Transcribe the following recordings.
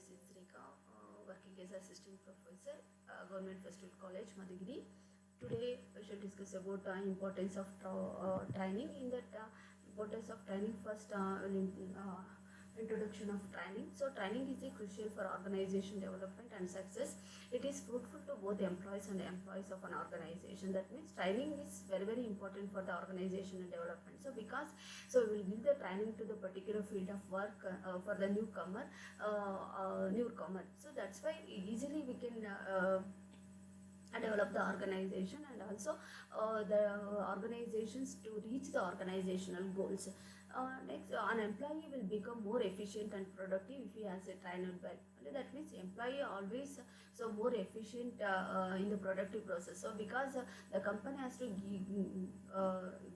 This is Rekha, working as assistant professor, Government Festival College, Madhugiri. Today we shall discuss about importance of training. In that importance of training, first introduction of training. So training is crucial for organization development and success. It is fruitful to both employees and employees of an organization. That means training is very important for the organization and development. So we will give the training to the particular field of work for the newcomer. So that's why easily we can develop the organization and also the organizations to reach the organizational goals. Next, an employee will become more efficient and productive if he has a trained well. That means employee always more efficient in the productive process. So because the company has to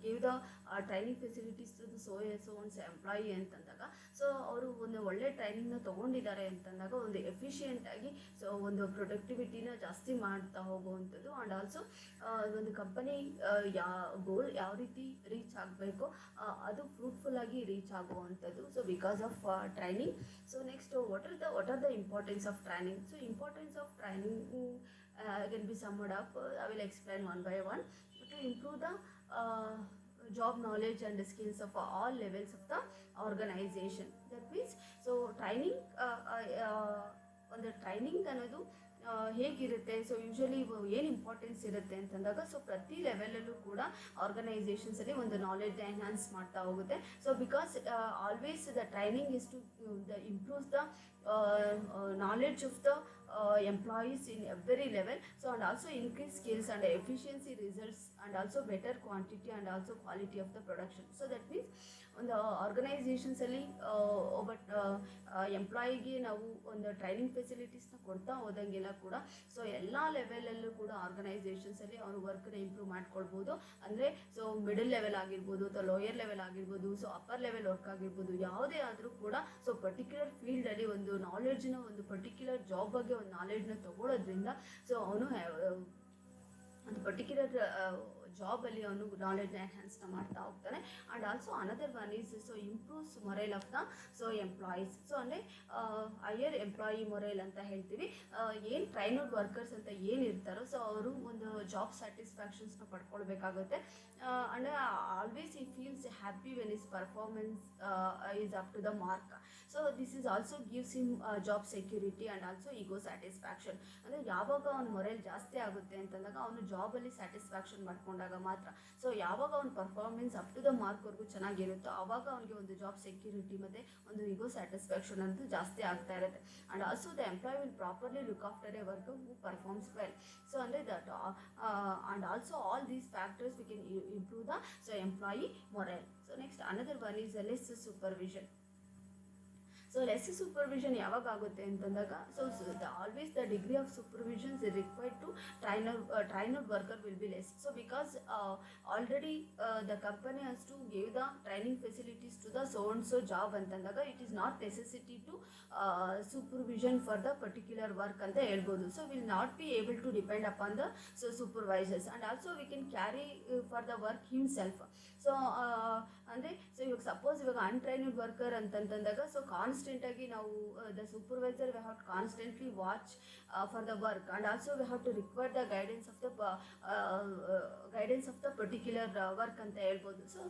give the training facilities to the one's employee ಅಂತಂದಾಗ so ಅವರು ಒಂದು ಒಳ್ಳೆ ಟ್ರೈನಿಂಗ್ನ ತೊಗೊಂಡಿದ್ದಾರೆ ಅಂತಂದಾಗ ಒಂದು efficient ಆಗಿ so ಒಂದು ಪ್ರೊಡಕ್ಟಿವಿಟಿನ ಜಾಸ್ತಿ ಮಾಡ್ತಾ ಹೋಗುವಂಥದ್ದು. ಆ್ಯಂಡ್ ಆಲ್ಸೋ ಒಂದು ಕಂಪನಿ ಗೋಲ್ ಯಾವ ರೀತಿ ರೀಚ್ ಆಗಬೇಕು ಅದು ಫ್ರೂಟ್ಫುಲ್ ಆಗಿ ರೀಚ್ ಆಗುವಂಥದ್ದು. So because of training. So next what are the importance of training. So importance of training can be summed up. I will explain one by one. To improve the job knowledge and skills of all levels of the organization. That means so training ಒಂದು training ಅನ್ನೋದು ಹೇಗಿರುತ್ತೆ. So usually ಏನು importance ಇರುತ್ತೆ ಅಂತಂದಾಗ so ಪ್ರತಿ ಲೆವೆಲಲ್ಲೂ ಕೂಡ ಆರ್ಗನೈಸೇಷನ್ಸಲ್ಲಿ ಒಂದು knowledge enhance ಮಾಡ್ತಾ ಹೋಗುತ್ತೆ. So because always the training is to improve the knowledge of the employees in every level. So and also increase skills and efficiency results and also better quantity and also quality of the production. So that means ಒಂದು ಆರ್ಗನೈಸೇಷನ್ಸಲ್ಲಿ ಒಬ್ಬ ಎಂಪ್ಲಾಯಿಗೆ ನಾವು ಒಂದು training ಫೆಸಿಲಿಟೀಸ್ನ ಕೊಡ್ತಾ ಹೋದಂಗೆಲ್ಲ ಕೂಡ so ಎಲ್ಲ ಲೆವೆಲಲ್ಲೂ ಕೂಡ ಆರ್ಗನೈಸೇಷನ್ಸಲ್ಲಿ ಅವರು ವರ್ಕ್ನ improve ಮಾಡ್ಕೊಳ್ಬೋದು. ಅಂದರೆ ಸೊ ಮಿಡಲ್ ಲೆವೆಲ್ ಆಗಿರ್ಬೋದು ಅಥವಾ ಲೋಯರ್ ಲೆವೆಲ್ ಆಗಿರ್ಬೋದು, ಸೊ ಅಪ್ಪರ್ ಲೆವೆಲ್ ವರ್ಕ್ ಆಗಿರ್ಬೋದು, ಯಾವುದೇ ಆದರೂ ಕೂಡ ಸೊ ಪರ್ಟಿಕ್ಯುಲರ್ ಫೀಲ್ಡಲ್ಲಿ ಒಂದು ನಾಲೆಡ್ಜ್ನ ಒಂದು ಪರ್ಟಿಕ್ಯುಲರ್ ಜಾಬ್ ಬಗ್ಗೆ ಒಂದು ನಾಲೆಡ್ಜ್ನ ತಗೊಳ್ಳೋದ್ರಿಂದ ಸೊ ಅವನು ಒಂದು ಪರ್ಟಿಕ್ಯುಲರ್ ಜಾಬಲ್ಲಿ ಅವನು ನಾಲೆಡ್ಜ್ನ ಎನ್ಹಾನ್ಸ್ನ ಮಾಡ್ತಾ ಹೋಗ್ತಾನೆ. And also another one is so improves morale of the so employees. So ಅಂದರೆ ಹೈಯರ್ ಎಂಪ್ಲಾಯಿ ಮೊರೈಲ್ ಅಂತ ಹೇಳ್ತೀವಿ. ಏನು ಟ್ರೈನಡ್ ವರ್ಕರ್ಸ್ ಅಂತ ಏನು ಇರ್ತಾರೋ ಸೊ ಅವರು ಒಂದು ಜಾಬ್ ಸ್ಯಾಟಿಸ್ಫ್ಯಾಕ್ಷನ್ಸ್ನ ಪಡ್ಕೊಳ್ಬೇಕಾಗುತ್ತೆ. And always he feels happy when his performance is up to the mark. So this is also gives him job security and also ego satisfaction. ಅಂದರೆ ಯಾವಾಗ ಅವ್ನ ಮೊರೈಲ್ ಜಾಸ್ತಿ ಆಗುತ್ತೆ ಅಂತಂದಾಗ ಅವನು ಜಾಬಲ್ಲಿ ಸ್ಯಾಟಿಸ್ಫ್ಯಾಕ್ಷನ್ ಮಾಡ್ಕೊಂಡಾಗ ಮಾತ್ರ. ಸೊ ಯಾವಾಗ ಅವ್ನ ಪರ್ಫಾರ್ಮೆನ್ಸ್ ಅಪ್ ಟು ದ ಮಾರ್ಕ್ವರೆಗೂ ಚೆನ್ನಾಗಿರುತ್ತೋ ಆವಾಗ ಅವನಿಗೆ ಒಂದು ಜಾಬ್ ಸೆಕ್ಯೂರಿಟಿ ಮತ್ತು ಒಂದು ಈಗೋ ಸ್ಯಾಟಿಸ್ಫ್ಯಾಕ್ಷನ್ ಅಂತೂ ಜಾಸ್ತಿ ಆಗ್ತಾ ಇರುತ್ತೆ. And also the employ will properly look after a worker who performs well. So ಅಂದರೆ that and also all these factors we can improve the so employee morale. So next another one is less supervision. So less supervision ಯಾವಾಗ ಆಗುತ್ತೆ ಅಂತಂದಾಗ so always the degree of supervisions is required to trained worker will be less. So because already the company has to give the training facilities to the so and so job ಅಂತಂದಾಗ it is not necessity to supervision for the particular work ಅಂತ ಹೇಳ್ಬೋದು. So will not be able to depend upon the so supervisors. And also we can carry for the work himself. So ಅಂದರೆ so ಇವಾಗ suppose ಇವಾಗ untrained worker ಅಂತಂದಾಗ so ಕಾನ್ಸ್ಟೆಂಟಾಗಿ ನಾವು the supervisor we have to constantly watch for the work and also we have to require the guidance of the particular work ಅಂತ ಹೇಳ್ಬೋದು. So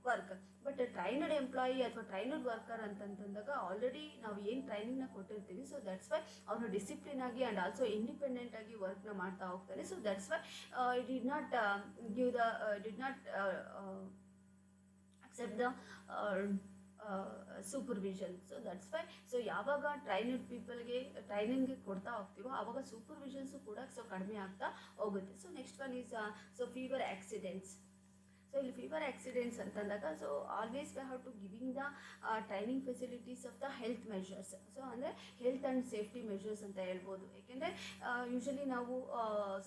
work but trained employee ಅಥವಾ trained worker ಅಂತಂದಾಗ already ನಾವು ಏನು ಟ್ರೈನಿಂಗ್ನ ಕೊಟ್ಟಿರ್ತೀವಿ. So that's why ಅವನು discipline ಆಗಿ and also independent ಆಗಿ ವರ್ಕ್ನ ಮಾಡ್ತಾ ಹೋಗ್ತಾನೆ. So that's why did not accept the supervision. So that's why so ಯಾವಾಗ ಟ್ರೈನಡ್ ಪೀಪಲ್ಗೆ ಟ್ರೈನಿಂಗ್ಗೆ ಕೊಡ್ತಾ ಹೋಗ್ತೀವೋ ಆವಾಗ ಸೂಪರ್ವಿಷನ್ಸು ಕೂಡ ಸೊ ಕಡಿಮೆ ಆಗ್ತಾ ಹೋಗುತ್ತೆ. So next one is so fever accidents. So ಇಲ್ಲಿ ಫೀವರ್ ಆಕ್ಸಿಡೆಂಟ್ಸ್ ಅಂತಂದಾಗ so always we have to giving the training facilities of the health measures. So ಅಂದರೆ ಹೆಲ್ತ್ ಆ್ಯಂಡ್ ಸೇಫ್ಟಿ ಮೆಷರ್ಸ್ ಅಂತ ಹೇಳ್ಬೋದು. ಏಕೆಂದರೆ ಯೂಶಲಿ ನಾವು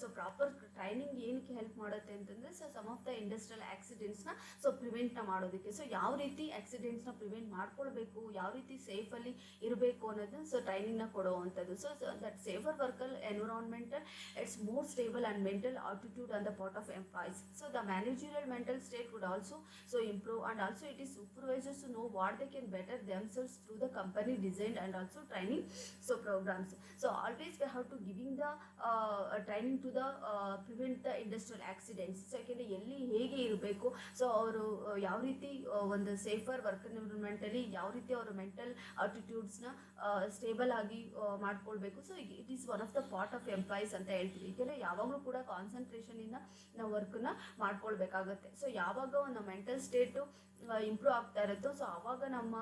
ಸೊ ಪ್ರಾಪರ್ ಟ್ರೈನಿಂಗ್ ಏನಕ್ಕೆ help ಮಾಡುತ್ತೆ ಅಂತಂದರೆ so some of the industrial ಆಕ್ಸಿಡೆಂಟ್ಸ್ನ ಸೊ ಪ್ರಿವೆಂಟ್ನ ಮಾಡೋದಕ್ಕೆ. ಸೊ ಯಾವ ರೀತಿ ಆಕ್ಸಿಡೆಂಟ್ಸ್ನ ಪ್ರಿವೆಂಟ್ ಮಾಡ್ಕೊಳ್ಬೇಕು, ಯಾವ ರೀತಿ ಸೇಫಲ್ಲಿ ಇರಬೇಕು ಅನ್ನೋದನ್ನ ಸೊ ಟ್ರೈನಿಂಗ್ನ ಕೊಡುವಂಥದ್ದು. So that safer worker environmental it's more stable and mental attitude on the part of employees. So the managerial mental mental state would also so improve, and also it is supervisors to know what they can better themselves through the company designed and also training so programs. So always we have to giving the training to the prevent the industrial accidents. So ಯಾಕೆಂದರೆ ಎಲ್ಲಿ ಹೇಗೆ ಇರಬೇಕು, so ಅವರು ಯಾವ ರೀತಿ ಒಂದು safer work ಎನ್ವಿರಾನ್ಮೆಂಟಲ್ಲಿ ಯಾವ ರೀತಿ ಅವರ ಮೆಂಟಲ್ ಆಟಿಟ್ಯೂಡ್ಸ್ನ ಸ್ಟೇಬಲ್ ಆಗಿ ಮಾಡ್ಕೊಳ್ಬೇಕು. So it is one of the part of employees ಅಂತ ಹೇಳ್ತೀವಿ. ಏಕೆಂದರೆ ಯಾವಾಗಲೂ ಕೂಡ ಕಾನ್ಸಂಟ್ರೇಷನಿಂದ ನಾವು ವರ್ಕನ್ನ ಮಾಡ್ಕೊಳ್ಬೇಕಾಗತ್ತೆ. ಸೊ ಯಾವಾಗ ಒಂದು ಮೆಂಟಲ್ ಸ್ಟೇಟು ಇಂಪ್ರೂವ್ ಆಗ್ತಾ ಇರುತ್ತೋ, ಸೊ ಆವಾಗ ನಮ್ಮ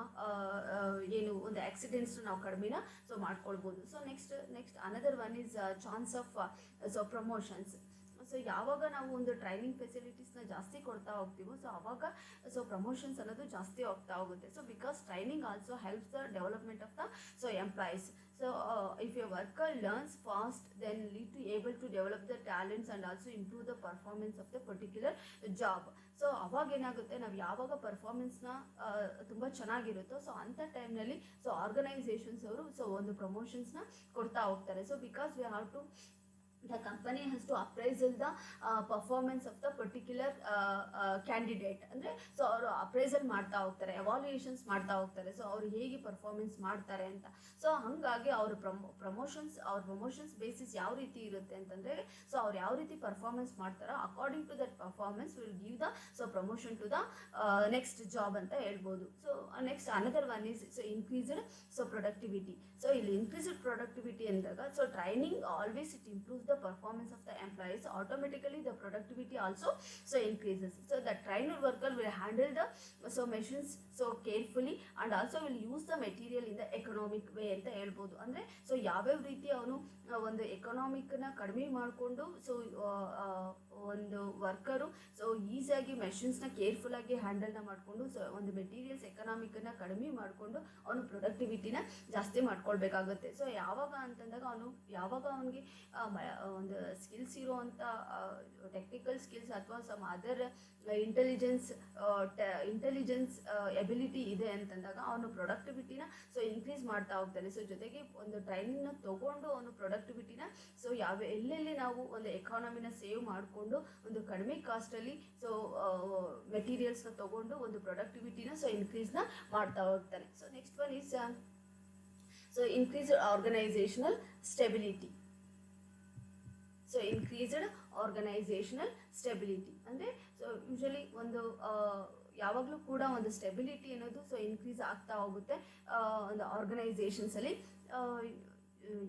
ಏನು ಒಂದು ಆಕ್ಸಿಡೆಂಟ್ಸ್ನ ನಾವು ಕಡಿಮೆನ ಸೊ ಮಾಡ್ಕೊಳ್ಬೋದು. So next another one is chance of so promotions. So ಯಾವಾಗ ನಾವು ಒಂದು ಟ್ರೈನಿಂಗ್ ಫೆಸಿಲಿಟೀಸ್ನ ಜಾಸ್ತಿ ಕೊಡ್ತಾ ಹೋಗ್ತೀವೋ, ಸೊ ಆವಾಗ ಸೊ ಪ್ರಮೋಷನ್ಸ್ ಅನ್ನೋದು ಜಾಸ್ತಿ ಹೋಗ್ತಾ ಹೋಗುತ್ತೆ. So because training also helps the development of the so employees. So if a worker learns fast, then lead to able to develop the talents and also improve the performance of the particular job. So ಅವಾಗ ಏನಾಗುತ್ತೆ, ನಾವು ಯಾವಾಗ ಪರ್ಫಾರ್ಮೆನ್ಸ್ನ ತುಂಬ ಚೆನ್ನಾಗಿರುತ್ತೋ, so ಅಂಥ ಟೈಮ್ನಲ್ಲಿ so organisations ಅವರು so ಒಂದು ಪ್ರಮೋಷನ್ಸ್ನ ಕೊಡ್ತಾ ಹೋಗ್ತಾರೆ. So because we have to the company has to appraisal the performance of the particular candidate. ಅಂದರೆ ಸೊ ಅವರು ಅಪ್ರೈಸಲ್ ಮಾಡ್ತಾ ಹೋಗ್ತಾರೆ, ಎವಾಲ್ಯೂಯೇಷನ್ಸ್ ಮಾಡ್ತಾ ಹೋಗ್ತಾರೆ, ಸೊ ಅವ್ರು ಹೇಗೆ ಪರ್ಫಾರ್ಮೆನ್ಸ್ ಮಾಡ್ತಾರೆ ಅಂತ. ಸೊ ಹಾಗಾಗಿ ಅವ್ರ ಪ್ರಮೋಷನ್ಸ್ ಬೇಸಿಸ್ ಯಾವ ರೀತಿ ಇರುತ್ತೆ ಅಂತಂದರೆ, ಸೊ ಅವ್ರು ಯಾವ ರೀತಿ ಪರ್ಫಾರ್ಮೆನ್ಸ್ ಮಾಡ್ತಾರೋ according to that performance will give the so promotion to the next job ಅಂತ ಹೇಳ್ಬೋದು. So next another one is so increased so productivity. So ಇಲ್ಲಿ ಇನ್ಕ್ರೀಸ್ಡ್ ಪ್ರೊಡಕ್ಟಿವಿಟಿ ಅಂದಾಗ, so training always it improves the performance of the employees, automatically the productivity also so increases. So the trained worker will handle the so machines so carefully and also will use the material in the economic way ಅಂತ ಹೇಳ್ಬೋದು. ಅಂದರೆ so ಯಾವ್ಯಾವ ರೀತಿ ಅವನು ಒಂದು ಎಕನಾಮಿಕ್ನ ಕಡಿಮೆ ಮಾಡಿಕೊಂಡು so ಒಂದು ವರ್ಕರು ಸೊ ಈಸಿಯಾಗಿ ಮೆಷಿನ್ಸ್ನ ಕೇರ್ಫುಲ್ಲಾಗಿ ಹ್ಯಾಂಡಲ್ನ ಮಾಡಿಕೊಂಡು ಸೊ ಒಂದು ಮೆಟೀರಿಯಲ್ಸ್ ಎಕನಾಮಿಕನ್ನ ಕಡಿಮೆ ಮಾಡಿಕೊಂಡು ಅವನು ಪ್ರೊಡಕ್ಟಿವಿಟಿನ ಜಾಸ್ತಿ ಮಾಡ್ಕೊಳ್ಬೇಕಾಗುತ್ತೆ. ಸೊ ಯಾವಾಗ ಅಂತಂದಾಗ ಯಾವಾಗ ಅವನಿಗೆ ಒಂದು ಸ್ಕಿಲ್ಸ್ ಇರುವಂಥ ಟೆಕ್ನಿಕಲ್ ಸ್ಕಿಲ್ಸ್ ಅಥವಾ ಸಮ್ ಅದರ್ ಇಂಟೆಲಿಜೆನ್ಸ್ ಎಬಿಲಿಟಿ ಇದೆ ಅಂತಂದಾಗ ಅವನು ಪ್ರೊಡಕ್ಟಿವಿಟಿನ ಸೊ ಇನ್ಕ್ರೀಸ್ ಮಾಡ್ತಾ ಹೋಗ್ತಾನೆ. ಸೊ ಜೊತೆಗೆ ಒಂದು ಟ್ರೈನಿಂಗ್ನ ತೊಗೊಂಡು ಅವನು ಪ್ರೊಡಕ್ಟಿವಿಟಿನ ಸೊ ಎಲ್ಲೆಲ್ಲಿ ನಾವು ಒಂದು ಎಕಾನಮಿನ ಸೇವ್ ಮಾಡಿಕೊಂಡು ಒಂದು ಕಡಿಮೆ ಕಾಸ್ಟಲ್ಲಿ ಸೊ ಮೆಟೀರಿಯಲ್ಸ್ನ ತೊಗೊಂಡು ಒಂದು ಪ್ರೊಡಕ್ಟಿವಿಟಿನ ಸೊ ಇನ್ಕ್ರೀಸ್ನ ಮಾಡ್ತಾ ಹೋಗ್ತಾನೆ. So next one is so increased organisational stability. So increased organisational stability ಅಂದರೆ ಸೊ ಯೂಶಲಿ ಒಂದು ಯಾವಾಗಲೂ ಕೂಡ ಒಂದು ಸ್ಟೆಬಿಲಿಟಿ ಅನ್ನೋದು ಸೊ ಇನ್ಕ್ರೀಸ್ ಆಗ್ತಾ ಹೋಗುತ್ತೆ ಒಂದು ಆರ್ಗನೈಸೇಷನ್ಸಲ್ಲಿ.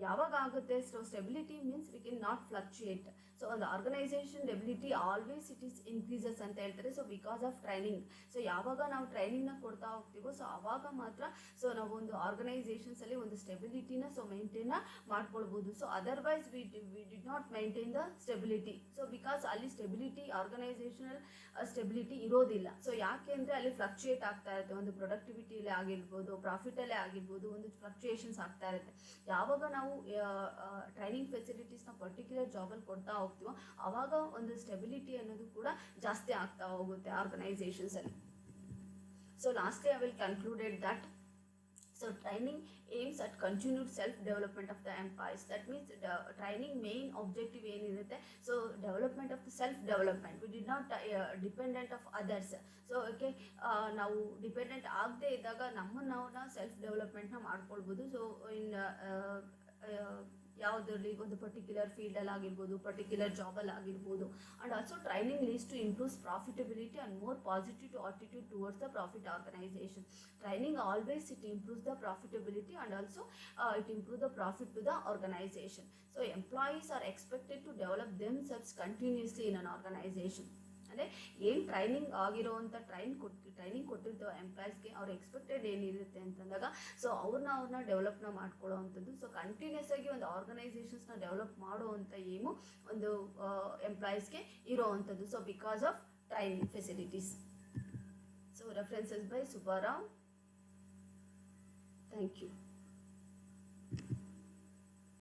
ಯಾವಾಗ ಆಗುತ್ತೆ, so stability means we can not fluctuate. So ಒಂದು organisation debility always it is increases ಅಂತ ಹೇಳ್ತಾರೆ. So because of training. So ಯಾವಾಗ ನಾವು ಟ್ರೈನಿಂಗ್ನ ಕೊಡ್ತಾ ಹೋಗ್ತೀವೋ ಸೊ ಆವಾಗ ಮಾತ್ರ ಸೊ ನಾವು ಒಂದು ಆರ್ಗನೈಸೇಷನ್ಸಲ್ಲಿ ಒಂದು ಸ್ಟೆಬಿಲಿಟಿನ ಸೊ ಮೇಂಟೈನ್ನ ಮಾಡ್ಕೊಳ್ಬೋದು. So otherwise we did not maintain the stability. So because ಅಲ್ಲಿ ಸ್ಟೆಬಿಲಿಟಿ ಆರ್ಗನೈಸೇಷನಲ್ ಸ್ಟೆಬಿಲಿಟಿ ಇರೋದಿಲ್ಲ. ಸೊ ಯಾಕೆ ಅಂದರೆ ಅಲ್ಲಿ ಫ್ಲಕ್ಚುಯೇಟ್ ಆಗ್ತಾ ಇರುತ್ತೆ, ಒಂದು ಪ್ರೊಡಕ್ಟಿವಿಟಿಯಲ್ಲಿ ಆಗಿರ್ಬೋದು, ಪ್ರಾಫಿಟಲ್ಲೇ ಆಗಿರ್ಬೋದು, ಒಂದು ಫ್ಲಕ್ಚುಯೇಷನ್ಸ್ ಆಗ್ತಾ ಇರುತ್ತೆ. ಯಾವಾಗ ನಾವು ಟ್ರೈನಿಂಗ್ ಫೆಸಿಲಿಟೀಸ್ನ ಪರ್ಟಿಕ್ಯುಲರ್ ಜಾಬಲ್ಲಿ ಕೊಡ್ತಾ ಹೋಗ್ತೀವೋ ಆವಾಗ ಒಂದು ಸ್ಟೆಬಿಲಿಟಿ ಅನ್ನೋದು ಕೂಡ ಜಾಸ್ತಿ ಆಗ್ತಾ ಹೋಗುತ್ತೆ ಆರ್ಗನೈಸೇಷನ್ಸಲ್ಲಿ. So lastly I will concluded that so training aims at continued self development of the employees. That means the training main objective ಏನಿರುತ್ತೆ, so development of the self development. We did not dependent of others. So okay, ನಾವು dependent ಆಗದೆ ಇದ್ದಾಗ ನಾವು self ಡೆವಲಪ್ಮೆಂಟ್ನ ಮಾಡ್ಕೊಳ್ಬೋದು. So in ಯಾವುದರಲ್ಲಿ ಒಂದು particular ಫೀಲ್ಡಲ್ಲಿ ಆಗಿರ್ಬೋದು, ಪರ್ಟಿಕ್ಯುಲರ್ ಜಾಬಲ್ಲಿ ಆಗಿರ್ಬೋದು. And also training leads to improves profitability and more positive attitude towards the profit organisation. Training always it improves the profitability and also it improve the profit to the organisation. So employees are expected to develop themselves continuously in an organisation. ಅಂದರೆ ಏನು training ಆಗಿರೋವಂಥ training ಕೊಟ್ಟಿರ್ತೀವೋ ಎಂಪ್ಲಾಯೀಸ್ಗೆ ಅವ್ರ expected ಏನಿರುತ್ತೆ ಅಂತಂದಾಗ so ಅವ್ರನ್ನ ಡೆವಲಪ್ನ ಮಾಡ್ಕೊಳ್ಳೋ ಅಂಥದ್ದು. So continuous ಆಗಿ ಒಂದು ಆರ್ಗನೈಸೇಷನ್ಸ್ನ ಡೆವಲಪ್ ಮಾಡುವಂಥ ಏಮು ಒಂದು ಎಂಪ್ಲಾಯೀಸ್ಗೆ ಇರೋ ಅಂಥದ್ದು. So because of training facilities. So references by Subbarao. Thank you.